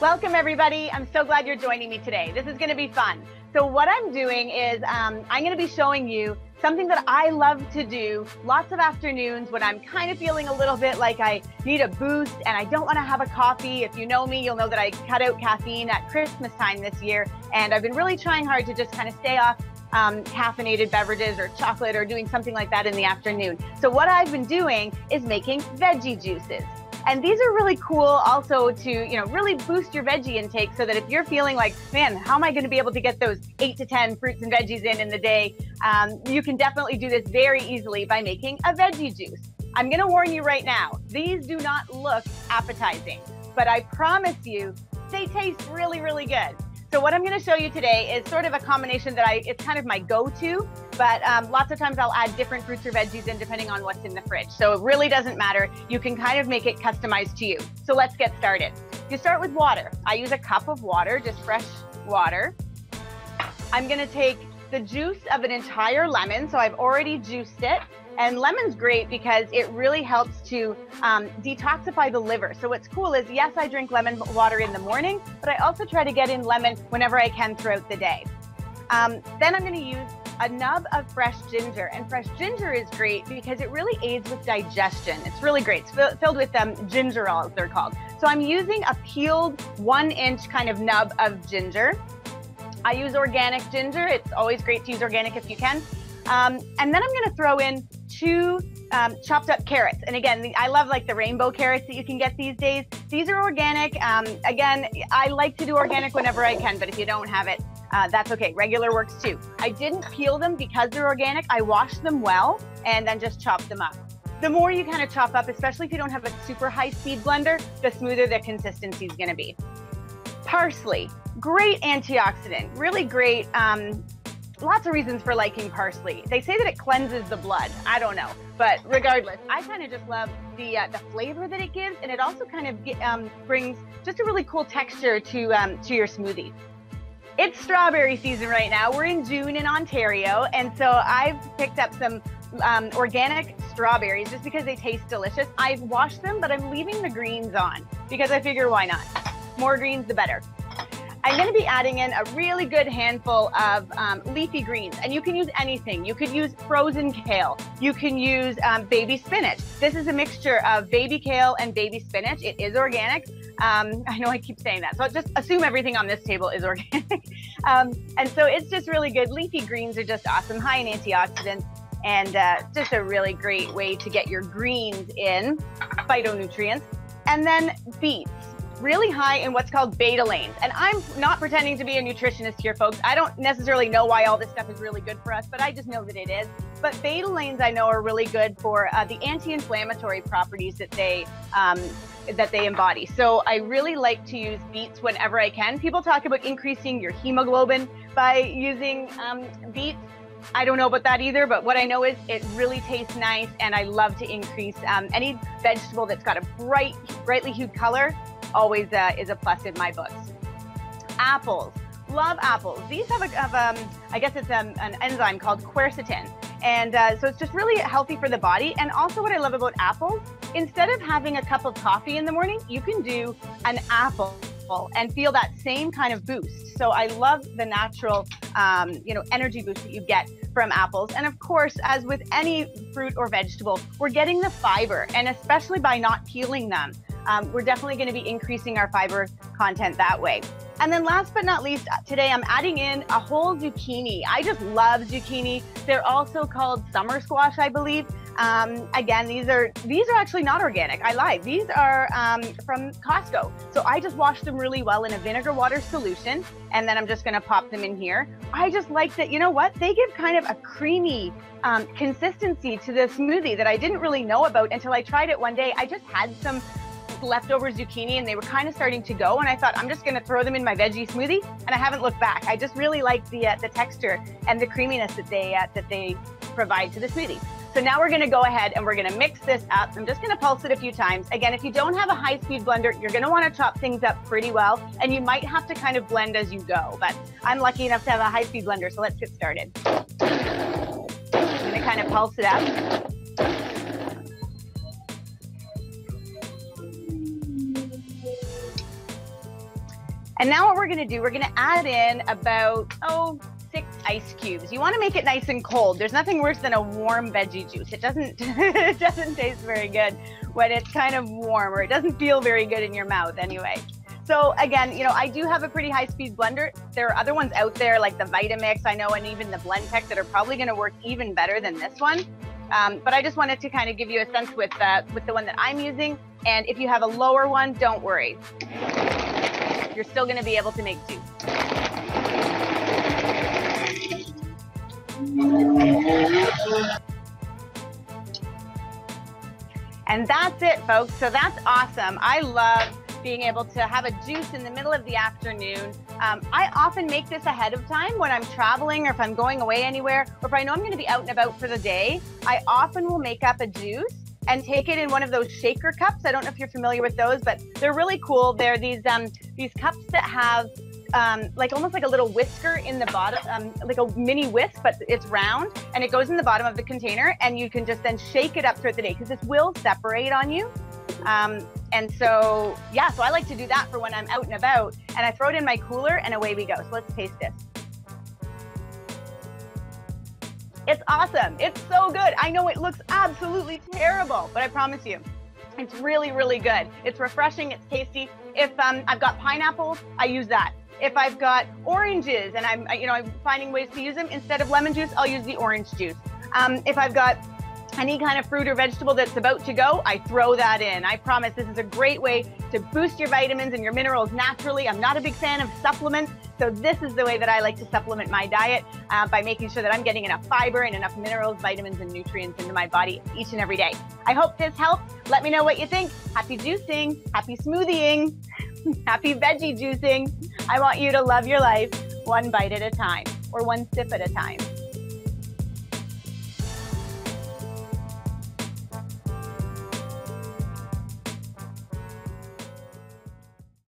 Welcome everybody. I'm so glad you're joining me today. This is going to be fun. So what I'm doing is I'm going to be showing you something that I love to do lots of afternoons when I'm kind of feeling a little bit like I need a boost and I don't want to have a coffee. If you know me, you'll know that I cut out caffeine at Christmas time this year, and I've been really trying hard to just kind of stay off caffeinated beverages or chocolate or doing something like that in the afternoon. So what I've been doing is making veggie juices. And these are really cool also to, really boost your veggie intake so that if you're feeling like, man, how am I going to be able to get those 8 to 10 fruits and veggies in the day? You can definitely do this very easily by making a veggie juice. I'm going to warn you right now, these do not look appetizing, but I promise you they taste really, really good. So what I'm going to show you today is sort of a combination that it's kind of my go-to, but lots of times I'll add different fruits or veggies in depending on what's in the fridge. So it really doesn't matter. You can kind of make it customized to you. So let's get started. You start with water. I use a cup of water, just fresh water. I'm going to take the juice of an entire lemon. So I've already juiced it. And lemon's great because it really helps to detoxify the liver. So what's cool is, yes, I drink lemon water in the morning, but I also try to get in lemon whenever I can throughout the day. Then I'm going to use a nub of fresh ginger. And fresh ginger is great because it really aids with digestion. It's really great. It's filled with gingerols, they're called. So I'm using a peeled 1-inch kind of nub of ginger. I use organic ginger. It's always great to use organic if you can. And then I'm going to throw in 2 chopped up carrots. And again, I love like the rainbow carrots that you can get these days. These are organic. Again, I like to do organic whenever I can, but if you don't have it, that's okay. Regular works too. I didn't peel them because they're organic. I washed them well and then just chopped them up. The more you kind of chop up, especially if you don't have a super high speed blender, the smoother the consistency is going to be. Parsley, great antioxidant, really great. Lots of reasons for liking parsley. They say that it cleanses the blood. I don't know, but regardless, I kind of just love the flavor that it gives, and it also kind of brings just a really cool texture to your smoothie. It's strawberry season right now. We're in June in Ontario, and so I've picked up some organic strawberries just because they taste delicious. I've washed them, but I'm leaving the greens on because I figure why not? More greens, the better. I'm going to be adding in a really good handful of leafy greens, and you can use anything. You could use frozen kale. You can use baby spinach. This is a mixture of baby kale and baby spinach. It is organic. I know I keep saying that, so just assume everything on this table is organic. And so it's just really good. Leafy greens are just awesome, high in antioxidants, and just a really great way to get your greens in, phytonutrients. And then beets. Really high in what's called betalains. And I'm not pretending to be a nutritionist here, folks. I don't necessarily know why all this stuff is really good for us, but I just know that it is. But betalains I know are really good for the anti-inflammatory properties that they embody. So I really like to use beets whenever I can. People talk about increasing your hemoglobin by using beets. I don't know about that either, but what I know is it really tastes nice, and I love to increase any vegetable that's got a brightly hued color. Always is a plus in my books. Apples, love apples. These have I guess it's an enzyme called quercetin. And so it's just really healthy for the body. And also what I love about apples, instead of having a cup of coffee in the morning, you can do an apple and feel that same kind of boost. So I love the natural, energy boost that you get from apples. And of course, as with any fruit or vegetable, we're getting the fiber, and especially by not peeling them, we're definitely going to be increasing our fiber content that way. And then last but not least, today I'm adding in a whole zucchini. I just love zucchini. They're also called summer squash, I believe. Again, these are actually not organic. I lied. These are from Costco. So I just wash them really well in a vinegar water solution, and then I'm just going to pop them in here. I just like that, you know what? They give kind of a creamy consistency to the smoothie that I didn't really know about until I tried it one day. I just had some leftover zucchini and they were kind of starting to go, and I thought I'm just going to throw them in my veggie smoothie, and I haven't looked back. I just really like the texture and the creaminess that they provide to the smoothie. So now we're going to go ahead and we're going to mix this up. I'm just going to pulse it a few times. Again, if you don't have a high-speed blender, you're going to want to chop things up pretty well, and you might have to kind of blend as you go, but I'm lucky enough to have a high-speed blender, so let's get started. I'm going to kind of pulse it up. And now what we're gonna do, we're gonna add in about, 6 ice cubes. You wanna make it nice and cold. There's nothing worse than a warm veggie juice. It doesn't, it doesn't taste very good when it's kind of warm, or it doesn't feel very good in your mouth anyway. So again, you know, I do have a pretty high-speed blender. There are other ones out there like the Vitamix, I know, and even the Blendtec that are probably gonna work even better than this one. But I just wanted to kind of give you a sense with the one that I'm using. And if you have a lower one, don't worry. You're still gonna be able to make juice. And that's it, folks. So that's awesome. I love being able to have a juice in the middle of the afternoon. I often make this ahead of time when I'm traveling, or if I'm going away anywhere, or if I know I'm going to be out and about for the day. I often will make up a juice and take it in one of those shaker cups. I don't know if you're familiar with those, but they're really cool. They're these cups that have like almost like a little whisker in the bottom, like a mini whisk, but it's round, and it goes in the bottom of the container, and you can just then shake it up throughout the day because this will separate on you. And so, yeah, so I like to do that for when I'm out and about, and I throw it in my cooler and away we go. So let's taste this. It's awesome. It's so good. I know it looks absolutely terrible, but I promise you, it's really, really good. It's refreshing. It's tasty. If I've got pineapples, I use that. If I've got oranges and I'm finding ways to use them, instead of lemon juice, I'll use the orange juice. If I've got any kind of fruit or vegetable that's about to go, I throw that in. I promise this is a great way to boost your vitamins and your minerals naturally. I'm not a big fan of supplements, so this is the way that I like to supplement my diet by making sure that I'm getting enough fiber and enough minerals, vitamins, and nutrients into my body each and every day. I hope this helps. Let me know what you think. Happy juicing, happy smoothieing, happy veggie juicing. I want you to love your life one bite at a time, or one sip at a time.